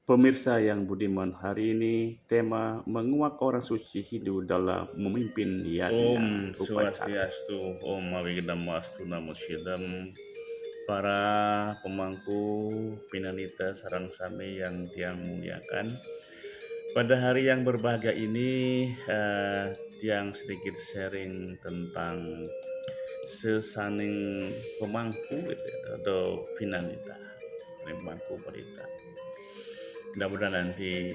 Pemirsa yang budiman, hari ini tema menguak orang suci Hindu dalam memimpin Om niatnya upacara. Swastiastu, Om Mawigdamastu Namo Syedam, para pemangku pinanita sarang sami yang tiang muliakan. Pada hari yang berbahagia ini, tiang sedikit sharing tentang sesaning pemangku gitu ya, atau pinanita, pemangku pelita. Mudah-mudahan nanti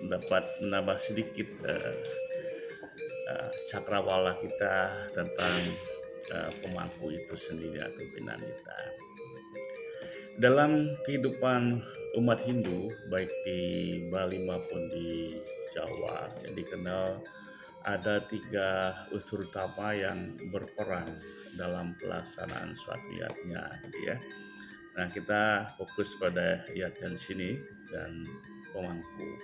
dapat menambah sedikit cakrawala kita tentang pemangku itu sendiri atau pinanita. Dalam kehidupan umat Hindu, baik di Bali maupun di Jawa, yang dikenal ada tiga unsur utama yang berperan dalam pelaksanaan suatu yatnya, gitu ya. Nah, kita fokus pada yatnya di sini dan pemangku,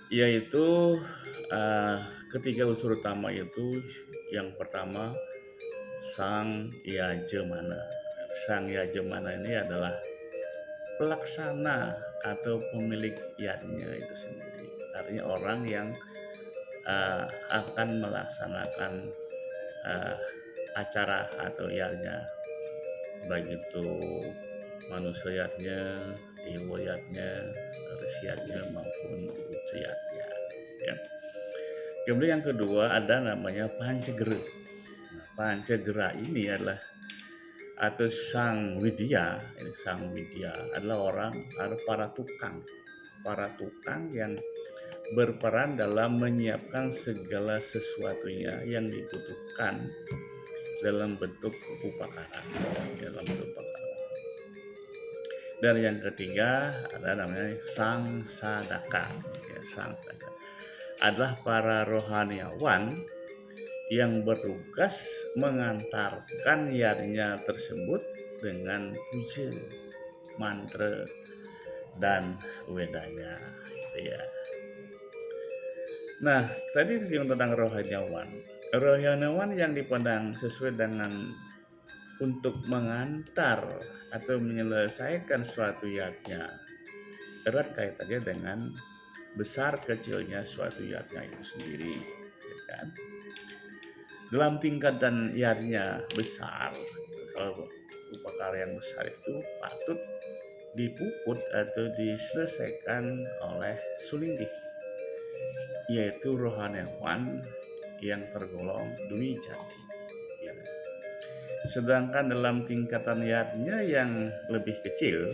yaitu ketiga unsur utama itu. Yang pertama, sang yajemana. Sang yajemana ini adalah pelaksana atau pemilik yatnya itu sendiri. Artinya orang yang akan melaksanakan uh, acara atau yatnya, baik itu manusia yatnya, dewa yatnya, resi yatnya maupun utu yatnya. Ya. Kemudian yang kedua ada namanya pancegera. Nah, pancegera ini adalah atau sang widya. Ini sang widya adalah orang atau para tukang yang berperan dalam menyiapkan segala sesuatunya yang dibutuhkan dalam bentuk upacara, Dan yang ketiga ada namanya sang sadaka. Ya, sang sadaka adalah para rohaniawan yang bertugas mengantarkan yatnya tersebut dengan puja, mantra, dan wedanya. Ya. Nah, tadi disinggung tentang rohaniawan. Rohaniawan yang dipandang sesuai dengan untuk mengantar atau menyelesaikan suatu yatnya erat kaitannya dengan besar kecilnya suatu yatnya itu sendiri, ya kan? Dalam tingkatan yatnya besar, kalau upacara yang besar itu patut dipuput atau diselesaikan oleh sulinggih, yaitu rohaniawan yang tergolong dwi jati. Ya. Sedangkan dalam tingkatan yatnya yang lebih kecil,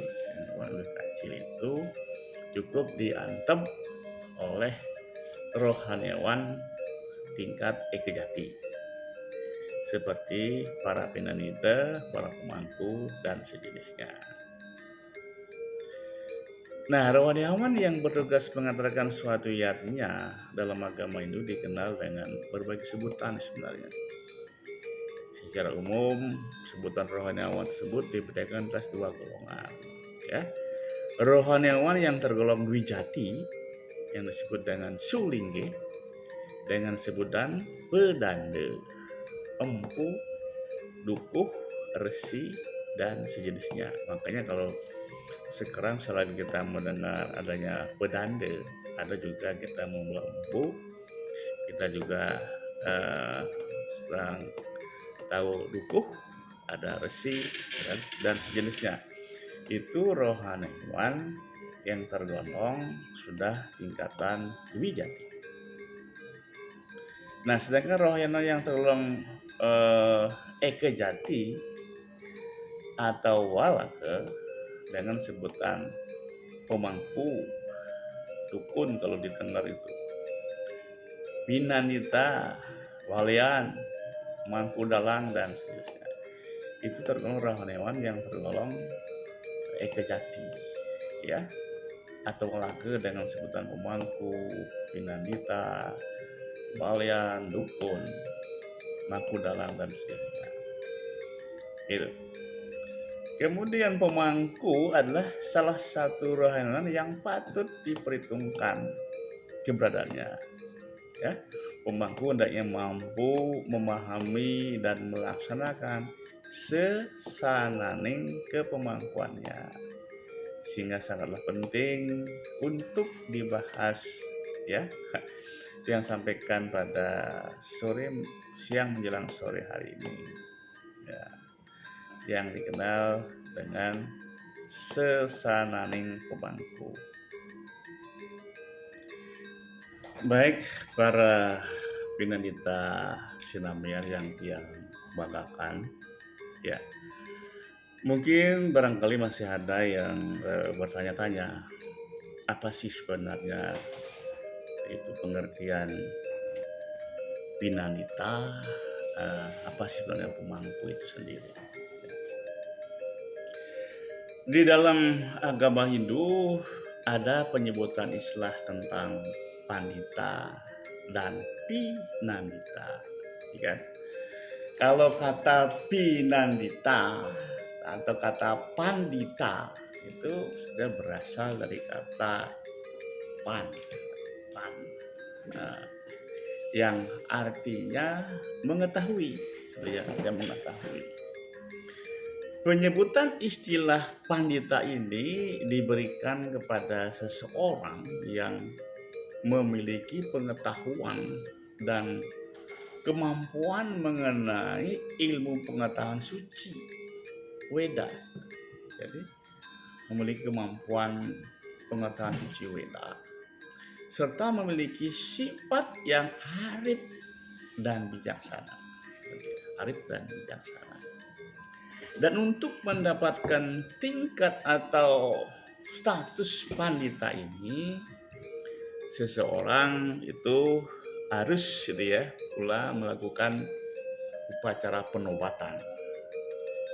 itu cukup diantem oleh rohaniawan tingkat ekejati, seperti para pinanita, para pemangku, dan sejenisnya. Nah, rohaniawan yang bertugas mengantarkan suatu yatnya dalam agama Hindu dikenal dengan berbagai sebutan sebenarnya. Secara umum, sebutan rohaniawan tersebut dibedakan atas dua golongan. Ya. Rohaniawan yang tergolong dwijati yang disebut dengan sulingge dengan sebutan pedanda, empu, dukuh, resi, dan sejenisnya. Makanya kalau sekarang selain kita mendengar adanya pedanda, ada juga kita membawa empu, kita juga sedang tahu dukuh, ada resi, dan sejenisnya. Itu rohaniawan yang tergolong sudah tingkatan wijati. Nah, sedangkan rohaniawan yang tergolong ekejati atau walake dengan sebutan pemangku, dukun kalau ditengar itu, pinanita, walian, mangku dalang, dan seterusnya. Itu tergolong rohaniawan yang tergolong ekejati, ya, atau walake dengan sebutan pemangku, pinanita, walian, dukun, mangku dalang, dan seterusnya. Itu. Kemudian pemangku adalah salah satu rohaniawan yang patut diperhitungkan keberadaannya. Ya, pemangku hendaknya mampu memahami dan melaksanakan sesananing kepemangkuannya, sehingga sangatlah penting untuk dibahas ya. Yang sampaikan pada siang menjelang sore hari ini ya, yang dikenal dengan sesananing pemangku. Baik para pinanita sinamiar yang banggakan ya, mungkin barangkali masih ada yang bertanya-tanya apa sih sebenarnya itu pengertian pinanita, apa sih sebenarnya pemangku itu sendiri. Di dalam agama Hindu ada penyebutan istilah tentang pandita dan pinandita, kan? Kalau kata pinandita atau kata pandita itu sudah berasal dari kata pan, nah, yang artinya mengetahui, ya, yang mengetahui. Penyebutan istilah pandita ini diberikan kepada seseorang yang memiliki pengetahuan dan kemampuan mengenai ilmu pengetahuan suci Weda. Jadi memiliki kemampuan pengetahuan suci Weda serta memiliki sifat yang arif dan bijaksana. Arif dan bijaksana. Dan untuk mendapatkan tingkat atau status pandita ini, seseorang itu harus pula melakukan upacara penobatan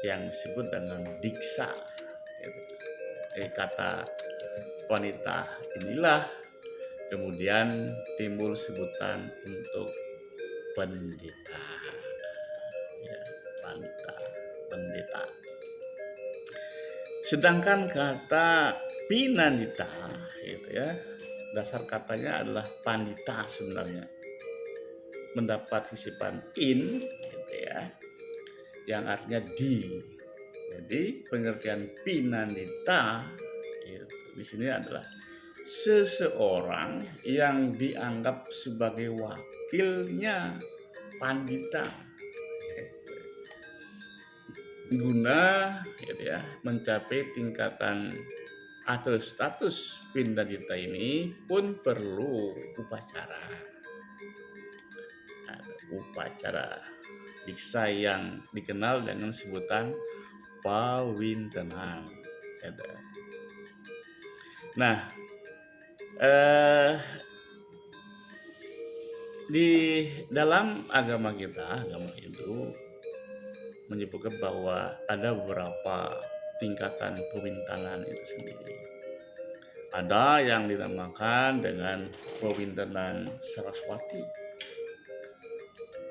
yang disebut dengan diksa. Kata wanita inilah kemudian timbul sebutan untuk pendeta. Ya, pendeta. Sedangkan kata pinandita dasar katanya adalah pandita sebenarnya. Mendapat sisipan in yang artinya di. Jadi pengertian pinandita di sini adalah seseorang yang dianggap sebagai wakilnya pandita guna mencapai tingkatan atau status pinandita ini pun perlu upacara diksa yang dikenal dengan sebutan pawintenan. Nah, di dalam agama kita, agama Hindu menyebutkan bahwa ada beberapa tingkatan pewintanan itu sendiri. Ada yang dinamakan dengan pewintanan Saraswati.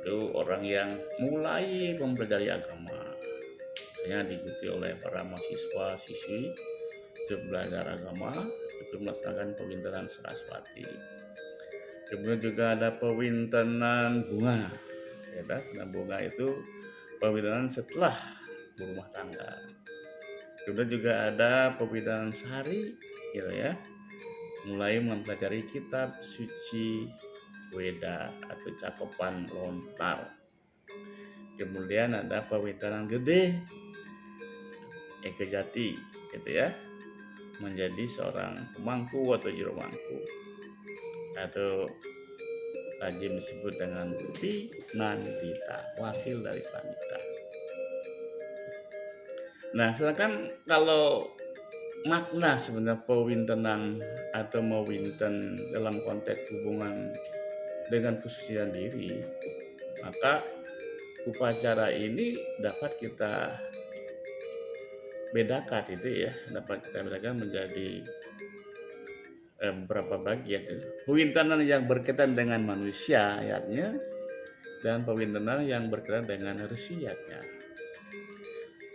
Itu orang yang mulai mempelajari agama. Misalnya diikuti oleh para mahasiswa, siswi untuk belajar agama, itu melaksanakan pewintanan Saraswati. Kemudian juga ada pewintanan bunga. Nah, bunga itu pewintanan setelah berumah tangga. Kemudian juga ada pewintanan sari, mulai mempelajari kitab suci Weda atau cakupan lontar. Kemudian ada pewintanan gede, ekejati, menjadi seorang pemangku atau juru mangku, atau lazim disebut dengan pinandita, wakil dari pandita. Nah, sedangkan kalau makna sebenarnya pewintenan atau mewinten dalam konteks hubungan dengan kesucian diri, maka upacara ini dapat kita bedakan menjadi beberapa bagian. Pewintenan yang berkaitan dengan manusia ayatnya, dan pewintenan yang berkaitan dengan resiatnya.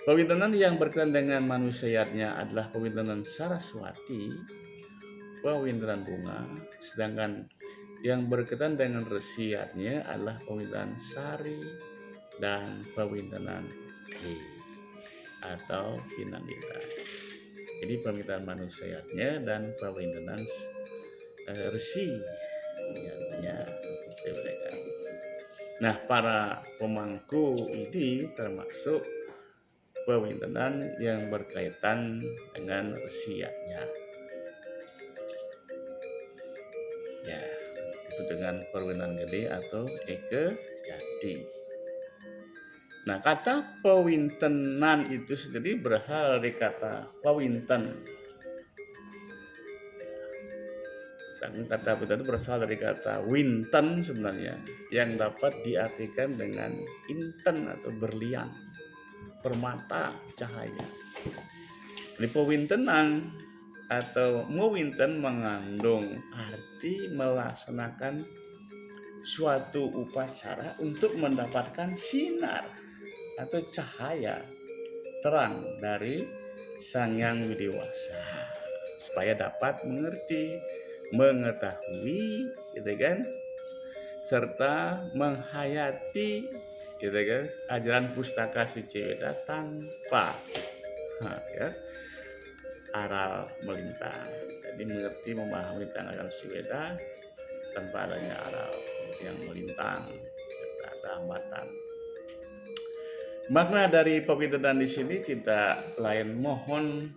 Pewintenan yang berkaitan dengan manusiatnya adalah pewintenan Saraswati, pewintenan bunga, sedangkan yang berkaitan dengan resiatnya adalah pewintenan sari dan pewintenan te atau pinandita. Jadi permintaan manusianya dan permintaan resi yatnya itu mereka. Nah, para pemangku ini termasuk permintaan yang berkaitan dengan resiatnya. Ya, itu dengan perwintan gede atau eke jati. Nah, kata pewintenan itu sendiri berasal dari kata pewinten. Dan kata pewinten itu berasal dari kata winten sebenarnya, yang dapat diartikan dengan inten atau berlian, permata, cahaya. Jadi pewintenan atau mewinten mengandung arti melaksanakan suatu upacara untuk mendapatkan sinar atau cahaya terang dari Sang Yang Widiwasa supaya dapat mengerti, mengetahui, gitu kan, serta menghayati, gitu kan, ajaran pustaka suci Weda tanpa ya, aral melintang. Jadi mengerti, memahami tentang ajaran suci Weda tanpa adanya aral yang melintang serta hambatan. Makna dari pepintenan di sini tidak lain mohon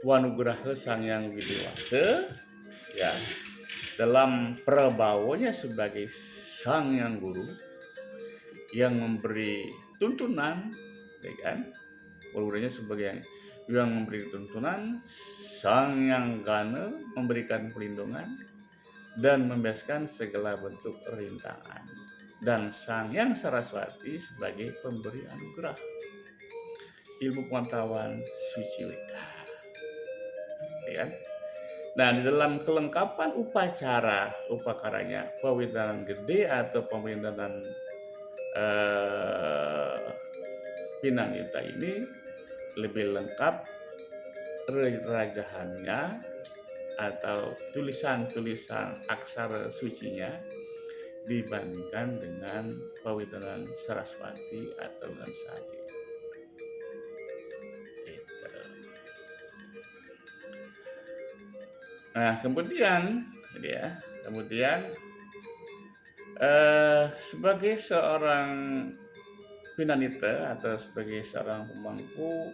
wanugraha Sang Yang Widiwasa ya dalam prabawanya sebagai Sang Yang Guru yang memberi tuntunan, ya kan? Gurunya sebagai yang memberi tuntunan, Sang Yang Gana memberikan perlindungan dan membebaskan segala bentuk rintangan, dan Sang Yang Saraswati sebagai pemberi anugerah ilmu pengetahuan suci Weda. Ya. Nah, di dalam kelengkapan upacaranya pewintenan gede atau pewintenan Pinanita ini lebih lengkap rajahannya atau tulisan-tulisan aksara sucinya dibandingkan dengan pewintenan Saraswati atau Gansari. Nah, kemudian sebagai seorang Pinanita atau sebagai seorang pemangku,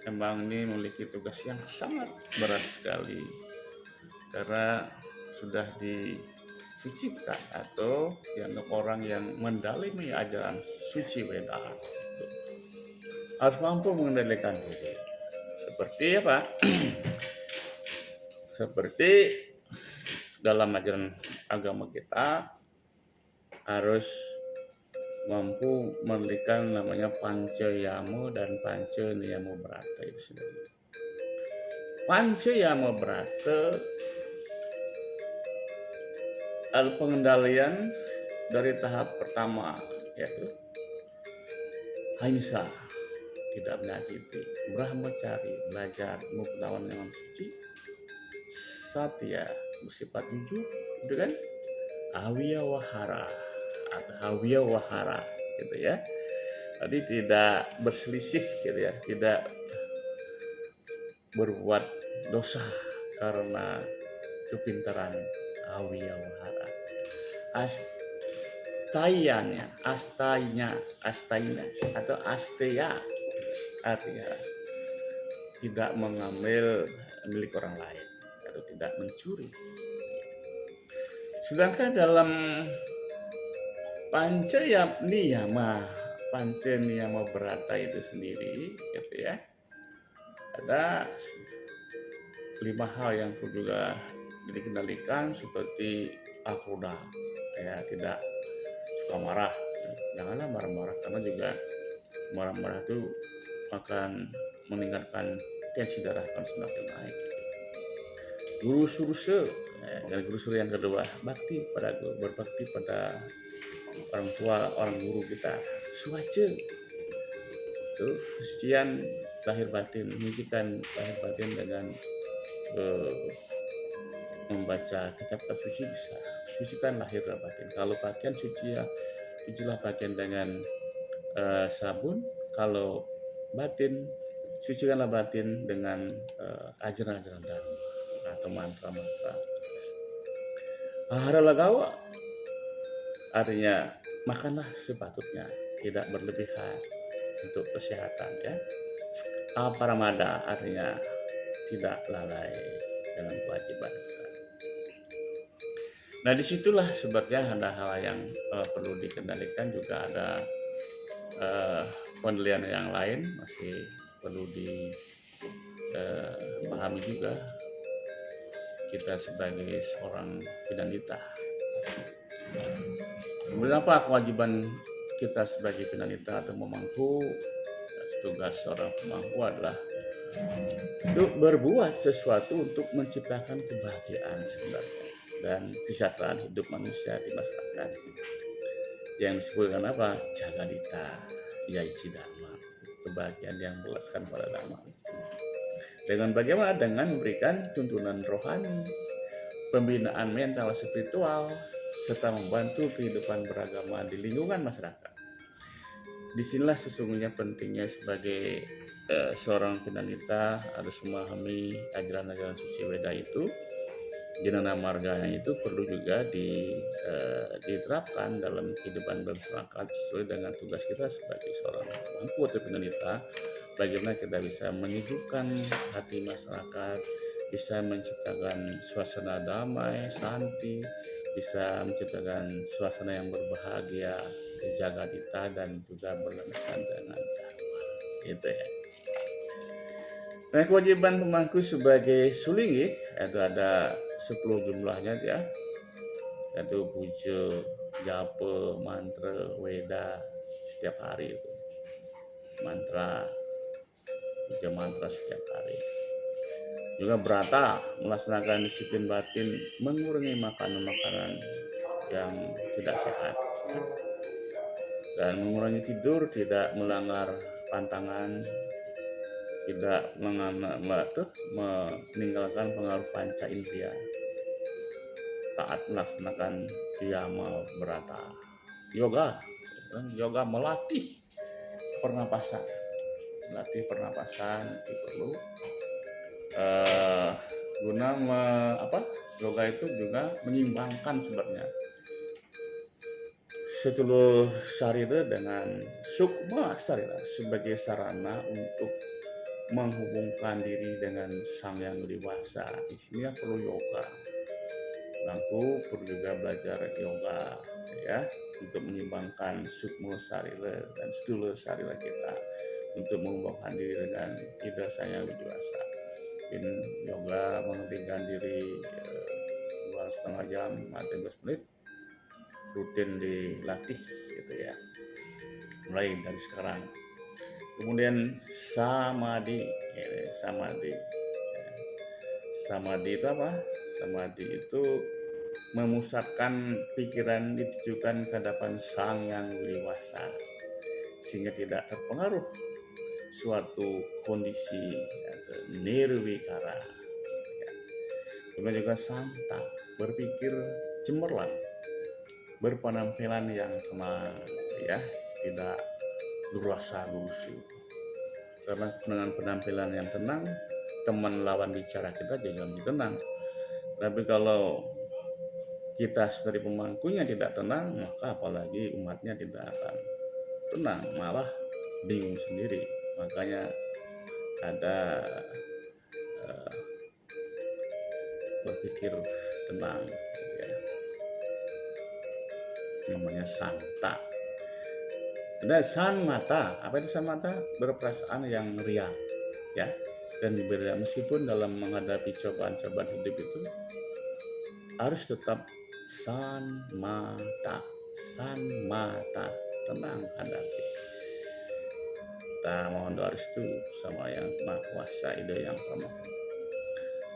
memang ini memiliki tugas yang sangat berat sekali karena sudah disucikan atau dianggap orang yang mendalami ajaran suci Weda harus mampu mengendalikan diri. Seperti apa? Seperti dalam ajaran agama kita harus mampu memberikan namanya Pancayama dan Pancaniyama Brata itu sendiri. Pancayama Brata adalah pengendalian dari tahap pertama, yaitu Ahimsa, tidak menyakiti, Brahmacari, belajar mengetahui dengan suci, Satya, bersifat jujur, gitu kan, Awiyawahara atau Hawiyawahara, gitu ya. Jadi tidak berselisih, gitu ya, tidak berbuat dosa karena kepintaran Awiyawahara. Astainya atau asteya artinya tidak mengambil milik orang lain atau tidak mencuri. Sedangkan dalam Pancaniyama Brata itu sendiri, gitu ya, ada 5 hal yang perlu juga dikendalikan seperti akroda, ya, tidak suka marah, janganlah marah-marah karena juga marah-marah itu akan meningkatkan tensi darah akan semakin naik. Guru surse, dan guru surya yang kedua, berbakti pada orang tua, orang guru kita. Suace, itu kesucian lahir batin, mensucikan lahir batin dengan membaca kitab-kitab suci bisa. Sucikan lahir dan batin. Kalau pakaian cucilah pakaian dengan sabun. Kalau batin sucikanlah batin dengan ajaran-ajaran Dharma atau mantra-mantra. Ahara lagawa artinya makanlah sepatutnya, tidak berlebihan untuk kesehatan ya. Aparamada artinya tidak lalai dengan kewajiban kita. Nah disitulah sebabnya ada hal yang perlu dikendalikan, juga ada penilaian yang lain masih perlu dipahami juga kita sebagai seorang penyanita. Kemudian apa kewajiban kita sebagai penyanita atau pemangku? Tugas seorang pemangku adalah untuk berbuat sesuatu untuk menciptakan kebahagiaan sebenarnya dan kesejahteraan hidup manusia di masyarakat. Yang disebutkan apa? Jagadita, yaici dharma, kebahagiaan yang berasaskan pada dharma. Dengan bagaimana? Dengan memberikan tuntunan rohani, pembinaan mental spiritual, serta membantu kehidupan beragama di lingkungan masyarakat. Disinilah sesungguhnya pentingnya sebagai seorang penyanita harus memahami ajaran-ajaran suci Weda itu. Jnana marganya itu perlu juga diterapkan dalam kehidupan bermasyarakat sesuai dengan tugas kita sebagai seorang pemangku atau penyanita. Bagaimana kita bisa menyejukkan hati masyarakat, bisa menciptakan suasana damai, santi, bisa menciptakan suasana yang berbahagia, jagadita, dan juga berlandaskan dengan dharma. Gitu ya. Nah, kewajiban pemangku sebagai sulingi itu ada 10 jumlahnya ya, yaitu puja, japa, mantra, weda setiap hari itu. Mantra, puja mantra setiap hari. Juga berata, melaksanakan disiplin batin, mengurangi makanan-makanan yang tidak sehat. Dan mengurangi tidur, tidak melanggar pantangan, tidak meninggalkan pengaruh panca indera, taat melaksanakan yama berata. Yoga melatih pernapasan, itu perlu guna yoga itu juga menyeimbangkan sebenarnya seluruh sarira dengan sukma sarira sebagai sarana untuk menghubungkan diri dengan sang yang dewasa. Di sini perlu yoga. Aku perlu juga belajar yoga ya untuk menyeimbangkan sukma sarira dan stula sarira kita untuk menghubungkan diri dengan ida sang yang dewasa. In yoga menghentikan diri 2,5 jam atau 15 menit rutin dilatih gitu ya, mulai dari sekarang. Kemudian samadhi itu apa? Samadhi itu memusatkan pikiran ditujukan ke hadapan sang yang dewasa sehingga tidak terpengaruh suatu kondisi atau nirwikara. Kemudian juga santa, berpikir cemerlang, berpenampilan yang tenang ya, tidak berasa gusu. Karena dengan penampilan yang tenang, teman lawan bicara kita juga lebih tenang. Tapi kalau kita dari pemangkunya tidak tenang, maka apalagi umatnya tidak akan tenang, malah bingung sendiri. Makanya ada berpikir tenang ya. Namanya santa. Ada san mata. Apa itu san mata? Berperasaan yang riang ya. Dan meskipun dalam menghadapi cobaan-cobaan hidup itu harus tetap san mata, tenang hadapi. Kita mohon doa restu sama yang Maha Kuasa, Ida yang Pamaha.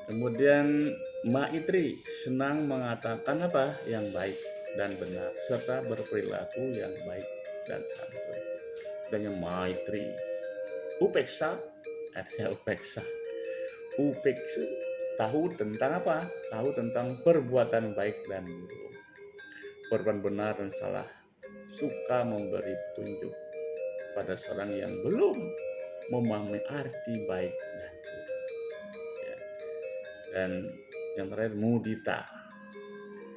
Kemudian Maitri, senang mengatakan apa yang baik dan benar serta berperilaku yang baik dan santun. Dan yang Maitri. Upeksa, artinya upeksa tahu tentang apa? Tahu tentang perbuatan baik dan buruk, perbuatan benar dan salah, suka memberi petunjuk pada seorang yang belum memahami arti baik dan buruk. Ya. Dan yang terakhir mudita,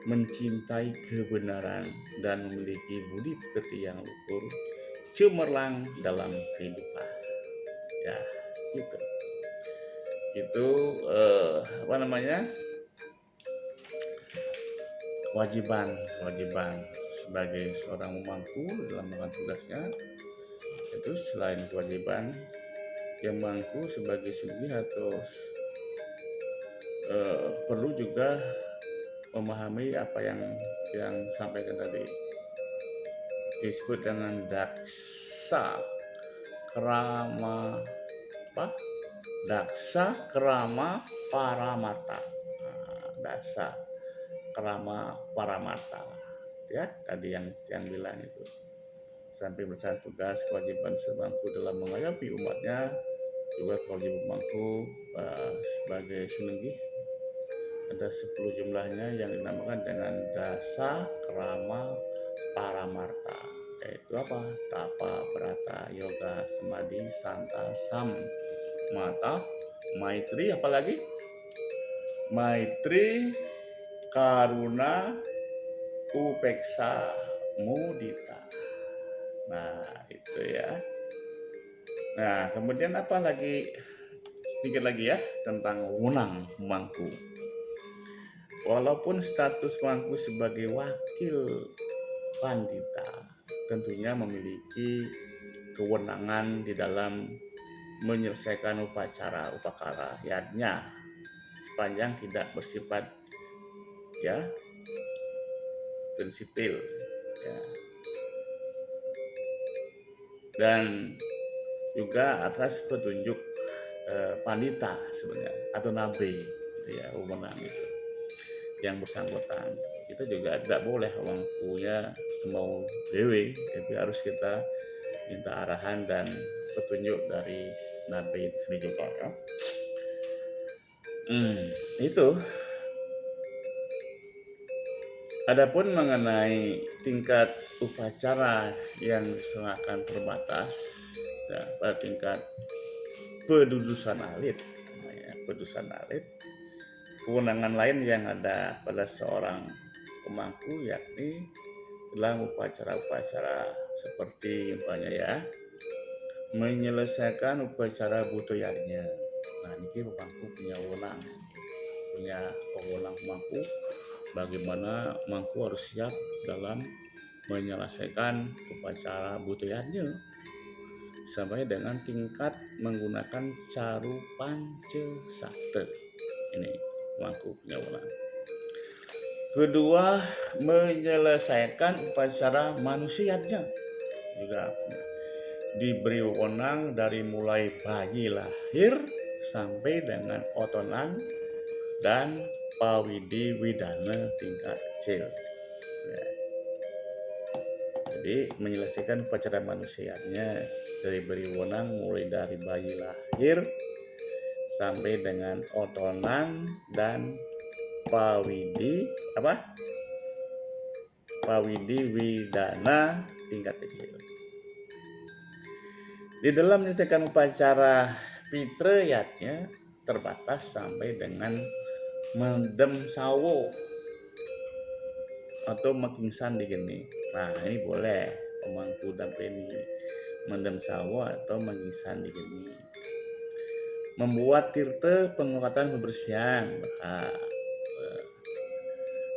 mencintai kebenaran dan memiliki budi pekerti yang luhur, cemerlang dalam kehidupan. Ya, gitu. Itu apa namanya? Kewajiban sebagai seorang pemangku dalam melakukan tugasnya. Itu selain kewajiban yang mangku sebagai sugih atau perlu juga memahami apa yang sampaikan tadi, disebut dengan daksa krama apa? Daksa krama paramata. Nah, daksa krama paramata. Ya, tadi yang bilang itu. Sampai melaksanakan tugas kewajiban sebangku dalam mengayomi umatnya, juga kewajiban bangku sebagai sunenggih ada 10 jumlahnya yang dinamakan dengan dasa krama paramarta, yaitu apa? Tapa, berata, yoga, samadhi, santa, sam, mata, maitri, apalagi maitri, karuna, upeksa, mudita. Nah, itu ya. Nah, kemudian apa lagi? Sedikit lagi ya tentang wewenang pemangku. Walaupun status pemangku sebagai wakil pandita tentunya memiliki kewenangan di dalam menyelesaikan upacara yadnya sepanjang tidak bersifat ya prinsipil ya. Dan juga atas petunjuk pandita sebenarnya atau nabi gitu ya, wewenang itu yang bersangkutan. Itu juga tidak boleh orang punya semau dewe, tapi harus kita minta arahan dan petunjuk dari nabi itu sendiri juga ya. Itu. Adapun mengenai tingkat upacara yang sangat terbatas ya, pada tingkat pedudusan alit, kewenangan lain yang ada pada seorang pemangku yakni dalam upacara-upacara seperti umpamanya ya menyelesaikan upacara butoyarnya. Nah, ini pemangku punya wewenang pemangku bagaimana mangku harus siap dalam menyelesaikan upacara butoyarnya sampai dengan tingkat menggunakan caru pancesakti. Ini mangku punya wewenang. Kedua, menyelesaikan upacara manusianya juga diberi wewenang dari mulai bayi lahir sampai dengan otonan dan pawidi widana tingkat kecil. Ya. Jadi menyelesaikan upacara manusianya dari beri wewenang mulai dari bayi lahir sampai dengan otonan dan pawidi widana tingkat kecil. Di dalam menyelesaikan upacara pitrayatnya terbatas sampai dengan mendem sawo atau mekingsan digini. Nah, ini boleh pemangku dampeni mendem sawo atau mekingsan digini. Membuat tirta penguatan pembersihan.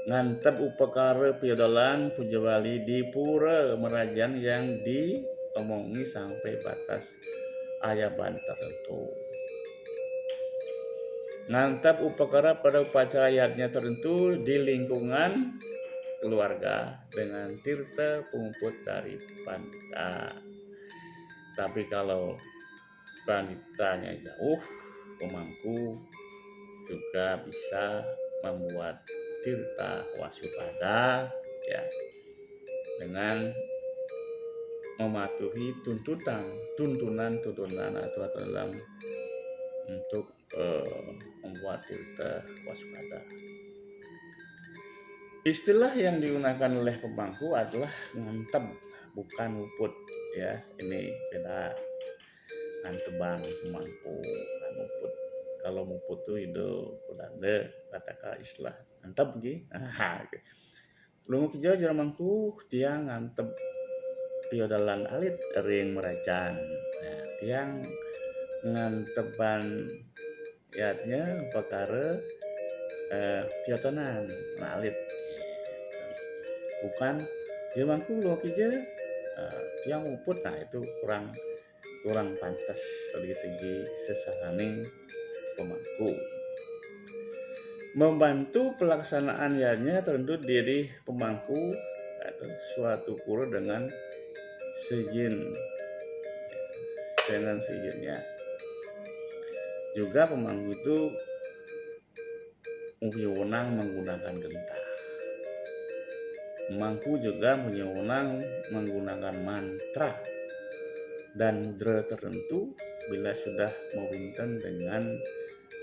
Ngantep upakara piadalan pujawali di pura merajan yang diomongi sampai batas ayaban tertentu. Ngantap upakara pada upacara yatnya tertentu di lingkungan keluarga dengan tirta pengumpul dari pandita. Tapi kalau panditanya jauh, pemangku juga bisa membuat tirta wasupada ya dengan mematuhi tuntunan atau dalam untuk membuat tirta waspada. Istilah yang digunakan oleh pemangku adalah ngantep, bukan uput ya. Ini beda. ngantebang pemangku muput. Kalau muput tuh itu kudande kata istilah antep ge. Lungo kieu jero mangku tiang ngantep piodalan alit ring meracan. Nah, tiang nganteban yatnya perkara piotonan alit. Bukan jero mangku lungo kieu tiang muput, nah itu kurang kurang pantas dari segi sesaraning pemangku. Membantu pelaksanaan yanya tentu diri pemangku atau suatu pura dengan seizinnya. Juga pemangku itu punya wewenang menggunakan gentah. Pemangku juga punya wewenang menggunakan mantra dan mudra tertentu bila sudah mewinten dengan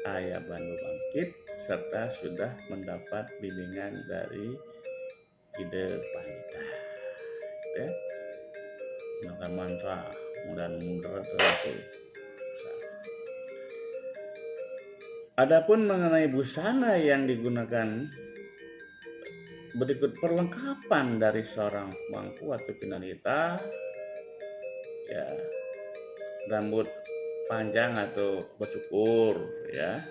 ayaban bangkit serta sudah mendapat bimbingan dari ide panita. Ya. Menggunakan mantra dan mudra tertentu. Adapun mengenai busana yang digunakan berikut perlengkapan dari seorang pemangku atau pinanita, ya, rambut panjang atau bercukur, ya,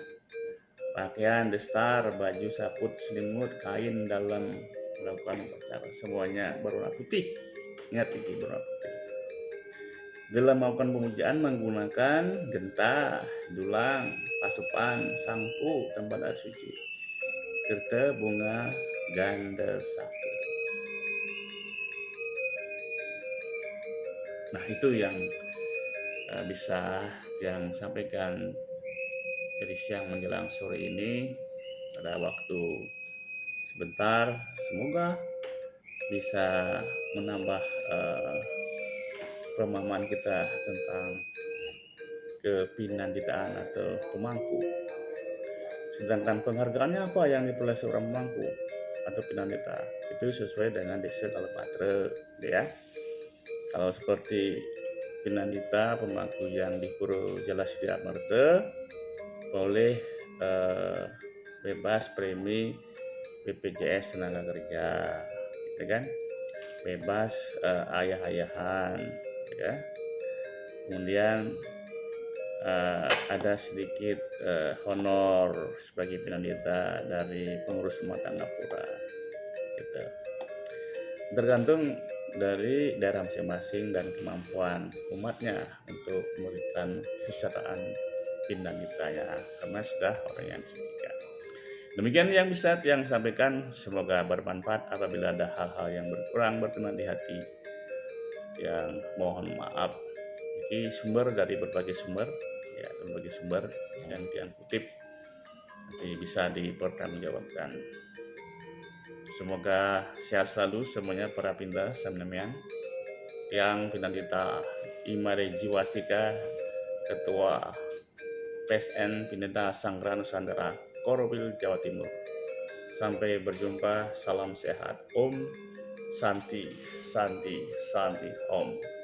pakaian destar, baju saput selimut, kain dalam melakukan upacara semuanya berwarna putih. Ingat ini berwarna putih. Dalam melakukan pemujaan menggunakan gentah, dulang, pasupan, sangku, tempat air suci, serta bunga ganda satu. Nah itu yang bisa yang sampaikan dari siang menjelang sore ini. Pada waktu sebentar, semoga bisa menambah pemahaman kita tentang kepinanditaan atau pemangku. Sedangkan penghargaannya apa yang diperoleh seorang pemangku atau pinandita itu sesuai dengan desa Kalapatra, ya. Kalau seperti pinandita pemangku yang di Pura Jalasidi Amarta boleh bebas premi BPJS tenaga kerja, gitu kan? Bebas ayah-ayahan, ya. Kemudian ada sedikit honor sebagai pinandita dari pengurus rumah tangga pura, gitu. Tergantung dari daerah masing-masing dan kemampuan umatnya untuk memberikan kesejahteraan pinanditanya karena sudah orang yang disucikan. Demikian yang bisa yang sampaikan, semoga bermanfaat. Apabila ada hal-hal yang berkurang berkenan di hati, yang mohon maaf. Ini sumber dari berbagai sumber, ya, berbagai sumber yang Tiang kutip nanti bisa dipertanggungjawabkan. Semoga sehat selalu semuanya para pindah samnemian. Tiang Pinandita Imare Jiwastika, Ketua PSN Pindah Sanggra Nusantara Korobil Jawa Timur. Sampai berjumpa, salam sehat. Om Santi Santi Santi Om.